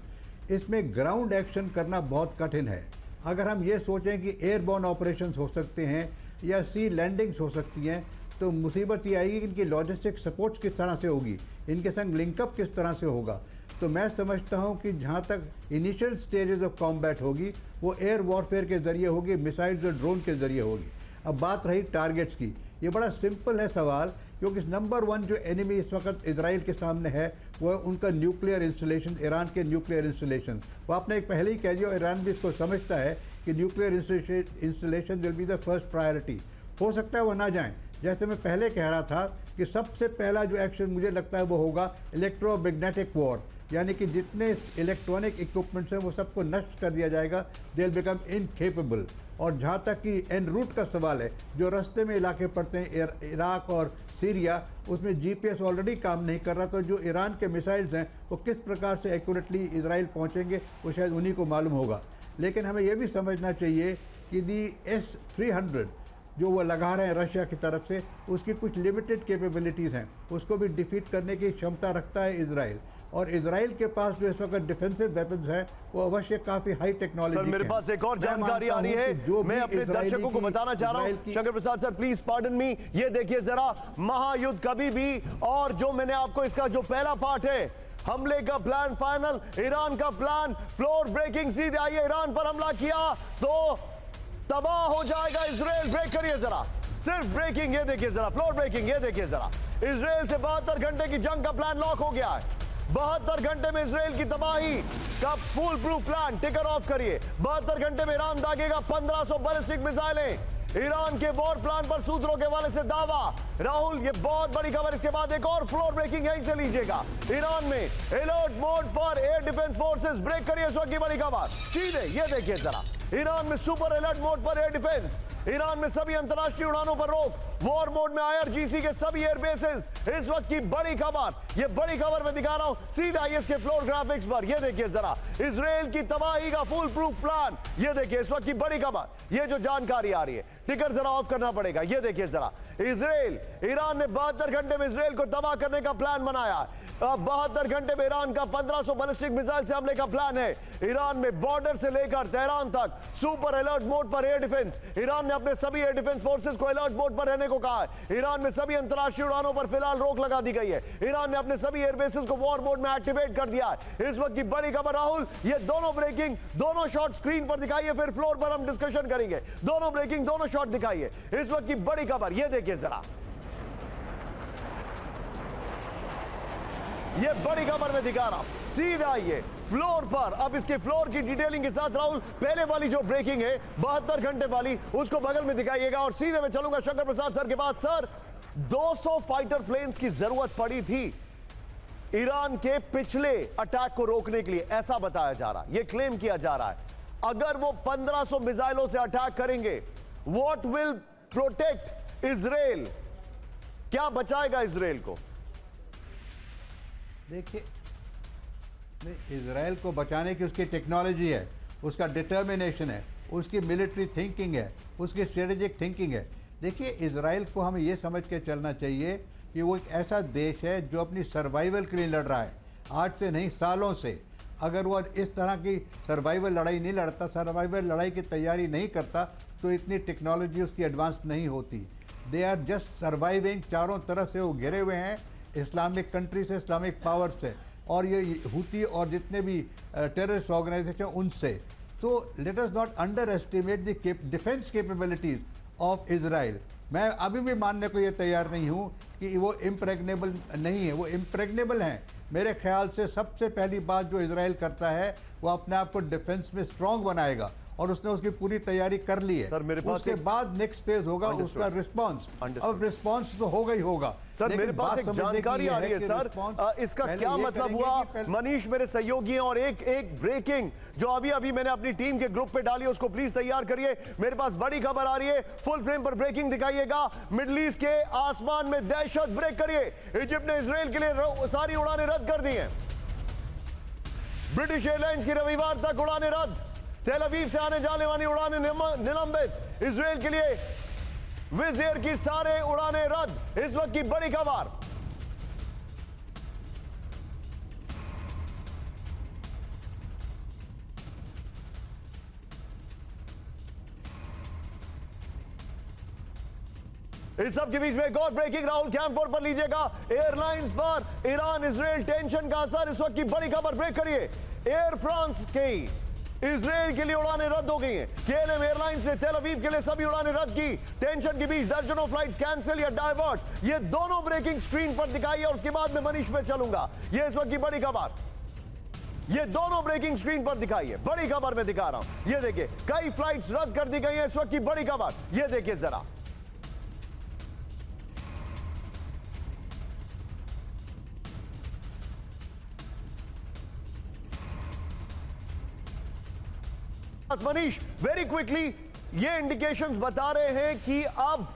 इसमें ग्राउंड एक्शन करना बहुत कठिन है। अगर हम ये सोचें कि एयरबॉर्न ऑपरेशंस हो सकते हैं या सी लैंडिंग्स हो सकती हैं, तो मुसीबत ये आएगी कि इनकी लॉजिस्टिक सपोर्ट किस तरह से होगी, इनके संग लिंकअप किस तरह से होगा। तो मैं समझता हूं कि जहां तक इनिशियल स्टेजेस ऑफ कॉम्बैट होगी वो एयर वॉरफेयर के ज़रिए होगी, मिसाइल्स और ड्रोन के ज़रिए होगी। अब बात रही टारगेट्स की, ये बड़ा सिंपल है सवाल, क्योंकि नंबर वन जो एनिमी इस वक्त इजराइल के सामने है वो है उनका न्यूक्लियर इंस्टॉलेशन, ईरान के न्यूक्लियर इंस्टॉलेशन। वो आपने एक पहले ही कह दिया, ईरान भी इसको समझता है कि nuclear installation will be the first priority. हो सकता है वो ना जाएँ, जैसे मैं पहले कह रहा था कि सबसे पहला जो एक्शन मुझे लगता है वो होगा इलेक्ट्रोमैग्नेटिक वॉर, यानी कि जितने इलेक्ट्रॉनिक इक्विपमेंट्स हैं वो सबको नष्ट कर दिया जाएगा, दे विल बिकम इनकेपेबल। और जहाँ तक कि एन रूट का सवाल है, जो रास्ते में इलाके पड़ते हैं इराक और सीरिया, उसमें GPS ऑलरेडी काम नहीं कर रहा, तो जो ईरान के मिसाइल्स हैं वो किस प्रकार से एक्यूरेटली इजराइल पहुँचेंगे वो शायद उन्हीं को मालूम होगा। लेकिन हमें यह भी समझना चाहिए कि दी S-300 जो वो लगा रहे हैं रशिया की तरफ से, उसकी कुछ लिमिटेड कैपेबिलिटीज़ हैं, उसको भी डिफीट करने की क्षमता रखता है इजराइल। और इजराइल के पास जो इस वक्त डिफेंसिव वेपन्स है वो अवश्य काफ़ी हाई टेक्नोलॉजी। सर, मेरे पास एक और जानकारी आ रही है, मैं अपने दर्शकों को बताना चाह रहा हूं। Shankar Prasad sir, please pardon me. ये देखिए जरा, महायुद्ध कभी भी, और जो मैंने आपको इसका जो पहला पार्ट है हमले का प्लान फाइनल, ईरान का प्लान फ्लोर ब्रेकिंग, सीधे आइए ईरान पर हमला किया तो तबाह हो जाएगा इजराइल। ब्रेक करिए जरा, सिर्फ ब्रेकिंग, ये देखिए जरा फ्लोर ब्रेकिंग, ये देखिए जरा। इजराइल से 72 घंटे की जंग का प्लान लॉक हो गया है। 72 घंटे में इजराइल की तबाही का फुल प्रूफ प्लान टिकर ऑफ करिए। 72 घंटे में ईरान दागेगा 1500 बैलिस्टिक मिसाइलें। ईरान के वॉर प्लान पर सूत्रों के हवाले से दावा। राहुल, ये बहुत बड़ी खबर। इसके बाद एक और फ्लोर ब्रेकिंग यहीं से लीजिएगा। ईरान में अलर्ट मोड पर एयर डिफेंस फोर्सेस। ब्रेक करिए इस वक्त की बड़ी खबर सीधे, ये देखिए जरा, ईरान में सुपर अलर्ट मोड पर एयर डिफेंस। ईरान में सभी अंतर्राष्ट्रीय उड़ानों पर रोक। वॉर मोड में IRGC के सभी एयर बेसेस। इस वक्त की बड़ी खबर, ये बड़ी खबर मैं दिखा रहा हूं सीधा आईएस के फ्लोर ग्राफिक्स पर। ये देखिए जरा, इजराइल की तबाही का फुल प्रूफ प्लान। ये देखिए इस वक्त की बड़ी खबर, ये जो जानकारी आ रही है, टिकर जरा ऑफ करना पड़ेगा। ये देखिए जरा, इजराइल, ईरान ने 72 घंटे में इजराइल को तबाह करने का प्लान बनाया। 72 घंटे में ईरान का 1500 बैलिस्टिक मिसाइल से हमले का प्लान है। ईरान में बॉर्डर से लेकर तेहरान तक सुपर अलर्ट मोड पर एयर डिफेंस। ईरान ने अपने सभी एयर डिफेंस फोर्सेस को अलर्ट मोड पर रहने को कहा है। ईरान में सभी अंतर्राष्ट्रीय उड़ानों पर फिलहाल रोक लगा दी गई है। ईरान ने अपने सभी एयर बेसेस को वॉर मोड में एक्टिवेट कर दिया है। इस वक्त की बड़ी खबर राहुल, ये दोनों ब्रेकिंग, दोनों शॉट स्क्रीन पर दिखाइए, फिर फ्लोर पर हम डिस्कशन करेंगे। दोनों ब्रेकिंग, दोनों शॉट दिखाइए। इस वक्त की बड़ी खबर ये देखिए जरा, ये बड़ी खबर में दिखा रहा हूं सीधा आइए फ्लोर पर। अब इसके फ्लोर की डिटेलिंग के साथ राहुल, पहले वाली जो ब्रेकिंग है 72 घंटे वाली, उसको बगल में दिखाइएगा। और सीधे मैं चलूंगा शंकर प्रसाद सर के पास। सर, 200 फाइटर प्लेन्स की जरूरत पड़ी थी ईरान के पिछले अटैक को रोकने के लिए, ऐसा बताया जा रहा है, यह क्लेम किया जा रहा है। अगर वो 1500 मिसाइलों से अटैक करेंगे, व्हाट विल प्रोटेक्ट इजराइल? क्या बचाएगा इजराइल को? देखिए, इजराइल को बचाने की उसकी टेक्नोलॉजी है, उसका डिटर्मिनेशन है, उसकी मिलिट्री थिंकिंग है, उसकी स्ट्रेटेजिक थिंकिंग है। देखिए, इजराइल को हमें ये समझ के चलना चाहिए कि वो एक ऐसा देश है जो अपनी सर्वाइवल के लिए लड़ रहा है। आज से नहीं सालों से अगर वो इस तरह की सर्वाइवल लड़ाई नहीं लड़ता, सर्वाइवल लड़ाई की तैयारी नहीं करता, तो इतनी टेक्नोलॉजी उसकी एडवांस नहीं होती। दे आर जस्ट सर्वाइविंग, चारों तरफ से वो घिरे हुए हैं इस्लामिक कंट्री से, इस्लामिक पावर से, और ये हुती और जितने भी टेररिस्ट ऑर्गेनाइजेशन उनसे। तो let us not under estimate the defence capabilities of Israel. मैं अभी भी मानने को ये तैयार नहीं हूँ कि वो इम्प्रेग्नेबल नहीं है, वो इम्प्रेग्नेबल हैं। मेरे ख्याल से सबसे पहली बात जो इजराइल करता है वो अपने आप को डिफेंस में स्ट्रांग बनाएगा, और उसने उसकी पूरी तैयारी कर ली है। सर, मेरे पास उसके बाद नेक्स्ट फेज होगा उसका रिस्पांस। अब रिस्पांस तो होगा ही होगा। सर, मेरे पास एक जानकारी आ रही है सर, इसका क्या मतलब हुआ? मनीष मेरे सहयोगी हैं, और एक ब्रेकिंग जो अभी मैंने अपनी टीम के ग्रुप पे डाली, उसको प्लीज तैयार करिए। मेरे पास बड़ी खबर आ रही है, फुल फ्रेम पर ब्रेकिंग दिखाइएगा। मिडिल ईस्ट के आसमान में दहशत, ब्रेक करिए। इजिप्ट ने इजराइल के लिए सारी उड़ानें रद्द कर दी हैं। ब्रिटिश एयरलाइंस की रविवार तक उड़ानें रद्द, तेल अवीव से आने जाने वाली उड़ानें निलंबित। इजराइल के लिए विज़ एयर की सारे उड़ानें रद्द। इस वक्त की बड़ी खबर। इस सब के बीच में एक और ब्रेकिंग, राहुल कैंप पर लीजिएगा। एयरलाइंस पर ईरान इजराइल टेंशन का असर, इस वक्त की बड़ी खबर, ब्रेक करिए। एयर फ्रांस की इजराइल के लिए उड़ानें रद्द हो गई हैं। केएलएम एयरलाइंस ने तेल अवीव के लिए सभी उड़ानें रद्द की। टेंशन के बीच दर्जनों फ्लाइट्स कैंसिल या डाइवर्ट। ये दोनों ब्रेकिंग स्क्रीन पर दिखाई है, और उसके बाद मैं मनीष पे चलूंगा। ये इस वक्त की बड़ी खबर, ये दोनों ब्रेकिंग स्क्रीन पर दिखाई है। बड़ी खबर में दिखा रहा हूं, ये देखिए, कई फ्लाइट्स रद्द कर दी गई हैं। इस वक्त की बड़ी खबर, ये देखिए जरा। मनीष, वेरी क्विकली, ये इंडिकेशंस बता रहे हैं कि अब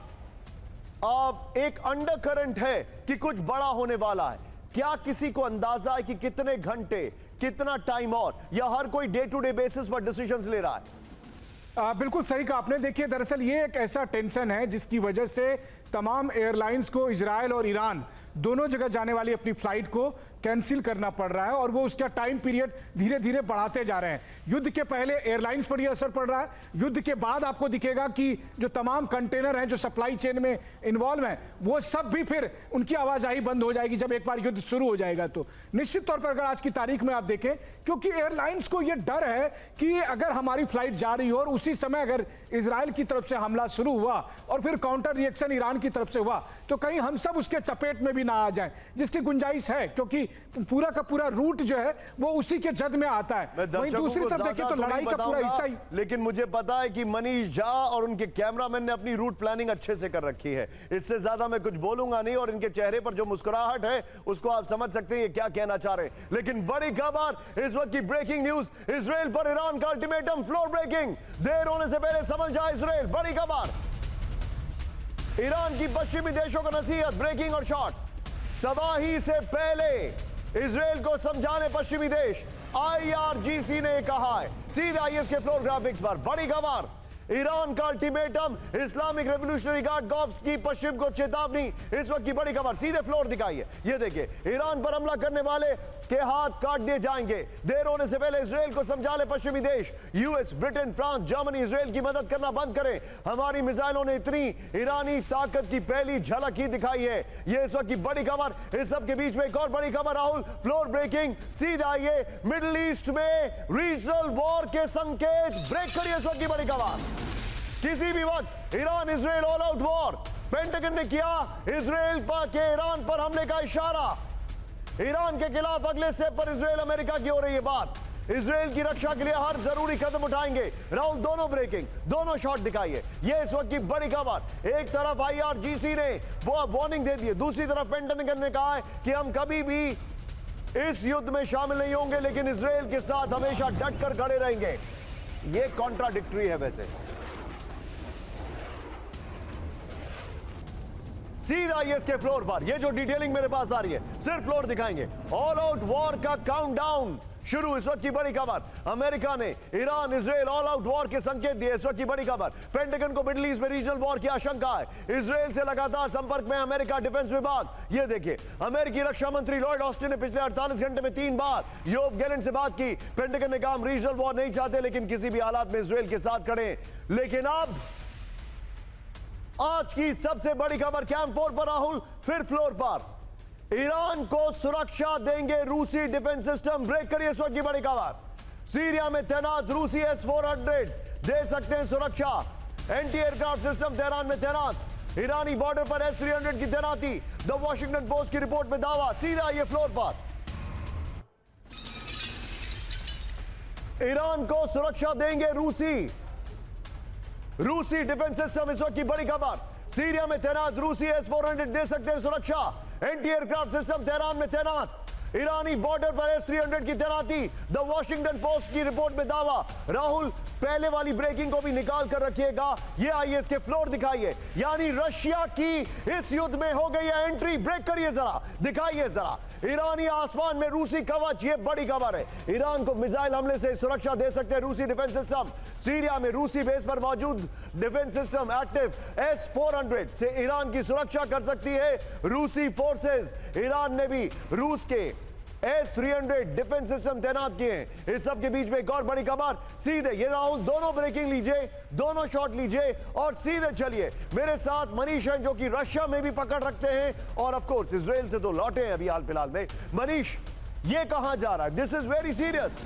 एक अंडर करंट है कि कुछ बड़ा होने वाला है। क्या किसी को अंदाजा है कि कितने घंटे, कितना टाइम, और या हर कोई डे टू डे बेसिस पर डिसीजंस ले रहा है? बिल्कुल सही कहा आपने। देखिए, दरअसल ये एक ऐसा टेंशन है जिसकी वजह से तमाम एयरलाइंस को इजराइल और ईरान दोनों जगह जाने वाली अपनी फ्लाइट को कैंसिल करना पड़ रहा है, और वो उसका टाइम पीरियड धीरे धीरे बढ़ाते जा रहे हैं। युद्ध के पहले एयरलाइंस पर यह असर पड़ रहा है, युद्ध के बाद आपको दिखेगा कि जो तमाम कंटेनर हैं जो सप्लाई चेन में इन्वॉल्व हैं, वो सब भी फिर उनकी आवाजाही बंद हो जाएगी जब एक बार युद्ध शुरू हो जाएगा। तो निश्चित तौर पर अगर आज की तारीख में आप देखें, क्योंकि एयरलाइंस को यह डर है कि अगर हमारी फ्लाइट जा रही हो और उसी समय अगर इजराइल की तरफ से हमला शुरू हुआ और फिर काउंटर रिएक्शन ईरान की तरफ से हुआ, तो कहीं हम सब उसके चपेट में भी ना आ जाएं, जिसकी गुंजाइश है, क्योंकि पूरा का पूरा रूट जो है वो उसी के जद में आता है। वहीं दूसरी तरफ देखिए तो लड़ाई का पूरा हिस्सा ही, लेकिन मुझे पता है कि मनीष झा और उनके कैमरामैन ने अपनी रूट प्लानिंग अच्छे से कर रखी है। इससे ज्यादा मैं कुछ बोलूंगा नहीं, और इनके चेहरे पर जो मुस्कुराहट है उसको आप समझ सकते हैं ये क्या कहना चाह रहे हैं। लेकिन बड़ी खबर, इस वक्त की ब्रेकिंग न्यूज, इजराइल पर ईरान का अल्टीमेटम, फ्लोर ब्रेकिंग। देर होने से पहले समझ जाए इजराइल। बड़ी खबर, ईरान की पश्चिमी देशों को नसीहत, ब्रेकिंग और शॉर्ट। तबाही से पहले इजराइल को समझाने पश्चिमी देश, IRGC ने कहा है। सीधे आइए इसके फ्लोर ग्राफिक्स पर। बड़ी खबर, ईरान का ultimatum, Islamic revolutionary guard corps की पश्चिम को चेतावनी। इस वक्त की बड़ी खबर, सीधे फ्लोर दिखाइए। ये देखिए, ईरान पर हमला करने वाले के हाथ काट दिए जाएंगे। देर होने से पहले इजराइल को समझा ले पश्चिमी देश। US, Britain, France, Germany Israel की मदद करना बंद करें। हमारी मिसाइलों ने इतनी ईरानी ताकत की पहली झलक ही दिखाई है। ये इस वक्त की बड़ी खबर। इस सब के बीच में एक और बड़ी खबर, राहुल, फ्लोर ब्रेकिंग। सीधा आइए, मिडिल ईस्ट में रीजनल वॉर के संकेत, ब्रेक करिए इस वक्त की बड़ी खबर। किसी भी वक्त Iran Israel all out war. Pentagon ने किया इजराइल पर के ईरान पर हमले का इशारा। ईरान के खिलाफ अगले स्टेप पर इजराइल अमेरिका की हो रही है बात। इजराइल की रक्षा के लिए हर जरूरी कदम उठाएंगे। राहुल, दोनों ब्रेकिंग, दोनों शॉट दिखाइए। ये इस वक्त की बड़ी खबर। एक तरफ IRGC ने वो वार्निंग दे दी है, दूसरी तरफ पेंटागन ने कहा है कि हम कभी भी इस युद्ध में शामिल नहीं होंगे, लेकिन इजराइल के साथ हमेशा डट कर खड़े रहेंगे। ये कॉन्ट्राडिक्टरी है वैसे। सीधा ये इसके फ्लोर पर, ये जो डिटेलिंग मेरे पास आ रही है, सिर्फ फ्लोर दिखाएंगे। ऑल आउट वॉर का काउंटडाउन शुरू। इस वक्त की बड़ी खबर, अमेरिका ने Iran Israel all out war के संकेत दिए। इस वक्त की बड़ी खबर, पेंटागन को मिडिल ईस्ट में रीजनल वॉर की आशंका है। इजराइल से लगातार संपर्क में अमेरिका डिफेंस विभाग। ये देखिए, अमेरिकी रक्षा मंत्री लॉयड ऑस्टिन ने पिछले 48 घंटे में 3 बार योव गैलेंट से बात की। पेंटागन ने कहा हम रीजनल वॉर नहीं चाहते, लेकिन किसी भी हालात में इजराइल के साथ खड़े। लेकिन अब आज की सबसे बड़ी खबर, कैंप 4 पर राहुल फिर फ्लोर पर, ईरान को सुरक्षा देंगे रूसी डिफेंस सिस्टम। ब्रेक करिए इस वक्त की बड़ी खबर, सीरिया में तैनात रूसी S-400 दे सकते हैं सुरक्षा। एंटी एयरक्राफ्ट सिस्टम तेहरान में तैनात। ईरानी बॉर्डर पर S-300 की तैनाती। द वॉशिंगटन पोस्ट की रिपोर्ट में दावा। सीधा ये फ्लोर पर, ईरान को सुरक्षा देंगे रूसी डिफेंस सिस्टम। इस वक्त की बड़ी खबर, सीरिया में तैनात रूसी S-400 दे सकते हैं सुरक्षा। एंटी एयरक्राफ्ट सिस्टम तेहरान में तैनात। ईरानी बॉर्डर पर S-300 की तैनाती। द वॉशिंगटन पोस्ट की रिपोर्ट में दावा। राहुल, पहले वाली ब्रेकिंग को भी निकाल कर रखिएगा। ये आइए इसके फ्लोर दिखाइए, यानी रशिया की इस युद्ध में हो गई है एंट्री। ब्रेक करिए जरा, दिखाइए जरा, ईरानी आसमान में रूसी कवच। ये बड़ी खबर है, ईरान को मिसाइल हमले से सुरक्षा दे सकते हैं रूसी डिफेंस सिस्टम। सीरिया में रूसी बेस पर मौजूद डिफेंस सिस्टम एक्टिव S-400 से ईरान की सुरक्षा कर सकती है रूसी फोर्सेस। ईरान ने भी रूस के S-300 डिफेंस सिस्टम तैनात किए हैं। इस सब के बीच में एक और बड़ी खबर, सीधे ये राहुल, दोनों ब्रेकिंग लीजिए, दोनों शॉट लीजिए और सीधे चलिए। मेरे साथ मनीष हैं जो कि रशिया में भी पकड़ रखते हैं और ऑफ कोर्स इजराइल से तो लौटे हैं अभी हाल फिलहाल में। मनीष, ये कहां जा रहा है? This is very serious.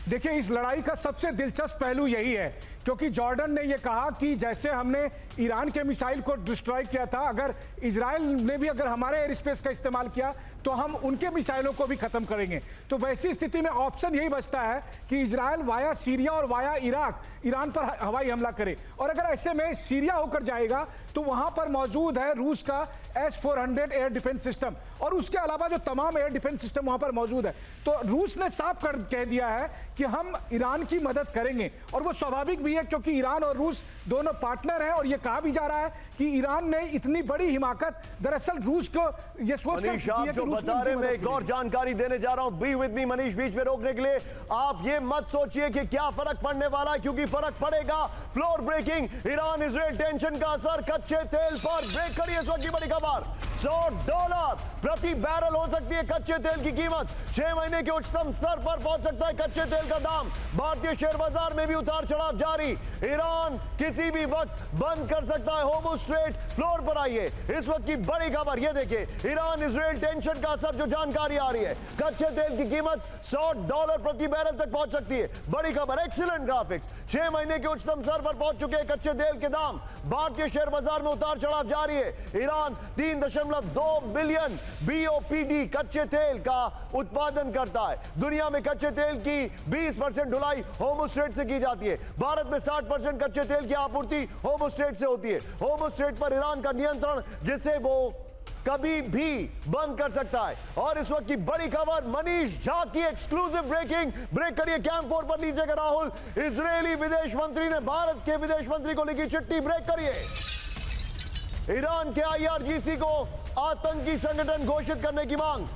देखिए, इस लड़ाई का सबसे दिलचस्प पहलू यही है क्योंकि जॉर्डन ने यह कहा कि जैसे हमने ईरान के मिसाइल को डिस्ट्रॉय किया था, अगर इजराइल ने भी अगर हमारे एयर स्पेस का इस्तेमाल किया तो हम उनके मिसाइलों को भी खत्म करेंगे। तो वैसी स्थिति में ऑप्शन यही बचता है कि इजराइल वाया सीरिया और वाया इराक ईरान पर हवाई हमला करे। और अगर ऐसे में सीरिया होकर जाएगा तो वहां पर मौजूद है रूस का S-400 एयर डिफेंस सिस्टम और उसके अलावा जो तमाम एयर डिफेंस सिस्टम वहां पर मौजूद है। तो रूस ने साफ कह दिया है कि हम ईरान की मदद करेंगे और वो स्वाभाविक भी है क्योंकि ईरान और रूस दोनों पार्टनर हैं। और यह कहा भी जा रहा है कि ईरान ने इतनी बड़ी हिमाकत दरअसल रूस को यह सोच कर की है कि रूस बता रहे, मैं एक और जानकारी देने जा रहा हूं। बी विद मी मनीष, बीच में रोकने के लिए आप ये मत सोचिए कि क्या फर्क पड़ने वाला है, क्योंकि फर्क पड़ेगा। Floor breaking, Iran Israel tension का असर कच्चे तेल पर। ब्रेक करिए इस वक्त की बड़ी खबर, $100 प्रति बैरल हो सकती है कच्चे तेल की कीमत। 6 महीने के उच्चतम स्तर पर पहुंच सकता है कच्चे तेल का दाम। भारतीय शेयर बाजार में भी उतार चढ़ाव जारी। ईरान किसी भी वक्त बंद कर सकता है होर्मुज स्ट्रेट। फ्लोर पर आइए, इस वक्त की बड़ी खबर, ये देखिए, ईरान इजराइल टेंशन का असर, जो जानकारी आ रही है, कच्चे तेल की कीमत $100 प्रति बैरल तक पहुंच सकती है। बड़ी खबर, एक्सीलेंट ग्राफिक्स, 6 महीने के उच्चतम स्तर पर पहुंच चुके हैं कच्चे तेल के दाम। भारतीय शेयर बाजार में उतार चढ़ाव जारी है। ईरान 3.2 बिलियन BOPD कच्चे तेल का उत्पादन करता है। दुनिया में कच्चे तेल की 20% ढुलाई होर्मुज स्ट्रेट से की जाती है। भारत में 60% कच्चे तेल की आपूर्ति होर्मुज स्ट्रेट से होती है। होर्मुज स्ट्रेट पर ईरान का नियंत्रण, जिसे वो कभी भी बंद कर सकता है। और इस वक्त की बड़ी खबर, मनीष झा की एक्सक्लूसिव ब्रेकिंग। ब्रेक करिए, कैंप 4 पर लीजिएगा राहुल। इजरायली विदेश मंत्री ने भारत के विदेश मंत्री को लिखी चिट्ठी। ब्रेक करिए, ईरान के IRGC को आतंकी संगठन घोषित करने की मांग।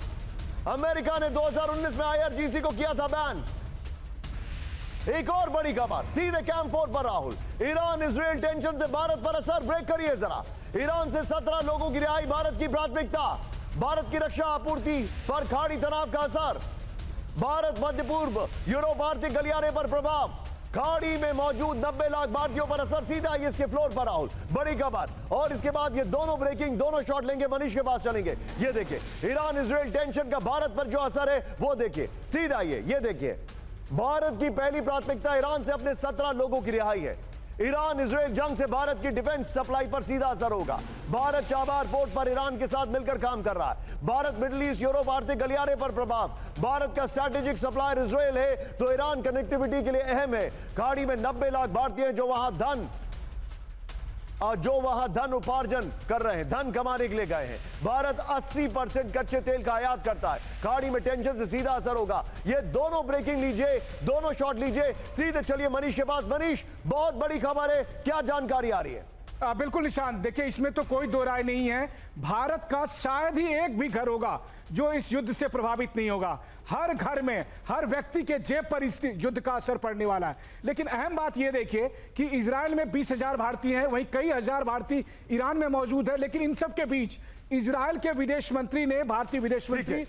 अमेरिका ने 2019 में IRGC को किया था बैन। एक और बड़ी खबर, सीधे कैंप 4 पर राहुल, ईरान इजराइल टेंशन से भारत पर असर। ब्रेक करिए जरा, ईरान से 17 लोगों की रिहाई भारत की प्राथमिकता। भारत की रक्षा आपूर्ति पर खाड़ी तनाव का असर। भारत मध्य पूर्व यूरोप आर्थिक गलियारे पर प्रभाव। खाड़ी में मौजूद 90 लाख भारतीयों पर असर। सीधा इसके फ्लोर पर राहुल, बड़ी खबर। और इसके बाद ये दोनों ब्रेकिंग, दोनों शॉट लेंगे, मनीष के पास चलेंगे। ये देखिए, ईरान इजराइल टेंशन का भारत पर जो असर है वो देखिए। सीधा ये देखिए, भारत की पहली प्राथमिकता ईरान से अपने 17 लोगों की रिहाई है। ईरान इजराइल जंग से भारत की डिफेंस सप्लाई पर सीधा असर होगा। भारत चाबार पोर्ट पर ईरान के साथ मिलकर काम कर रहा है। भारत मिडिल ईस्ट यूरोप आर्थिक गलियारे पर प्रभाव। भारत का स्ट्रैटेजिक सप्लायर इजराइल है तो ईरान कनेक्टिविटी के लिए अहम है। खाड़ी में 90 लाख भारतीय जो वहां धन उपार्जन कर रहे हैं, धन कमाने के लिए गए हैं। भारत 80% कच्चे तेल का आयात करता है। खाड़ी में टेंशन से सीधा असर होगा। ये दोनों ब्रेकिंग लीजिए, दोनों शॉट लीजिए। सीधे चलिए मनीष के पास। मनीष, बहुत बड़ी खबर है, क्या जानकारी आ रही है? बिल्कुल निशान, देखिए इसमें तो कोई दो राय नहीं है। भारत का शायद ही एक भी घर होगा जो इस युद्ध से प्रभावित नहीं होगा। हर घर में, हर व्यक्ति के जेब पर इस युद्ध का असर पड़ने वाला है। लेकिन अहम बात यह देखिए कि इजराइल में 20,000 भारतीय हैं, वहीं कई हजार भारतीय ईरान में मौजूद है। लेकिन इन सब के बीच इजराइल के विदेश मंत्री ने, भारतीय विदेश मंत्री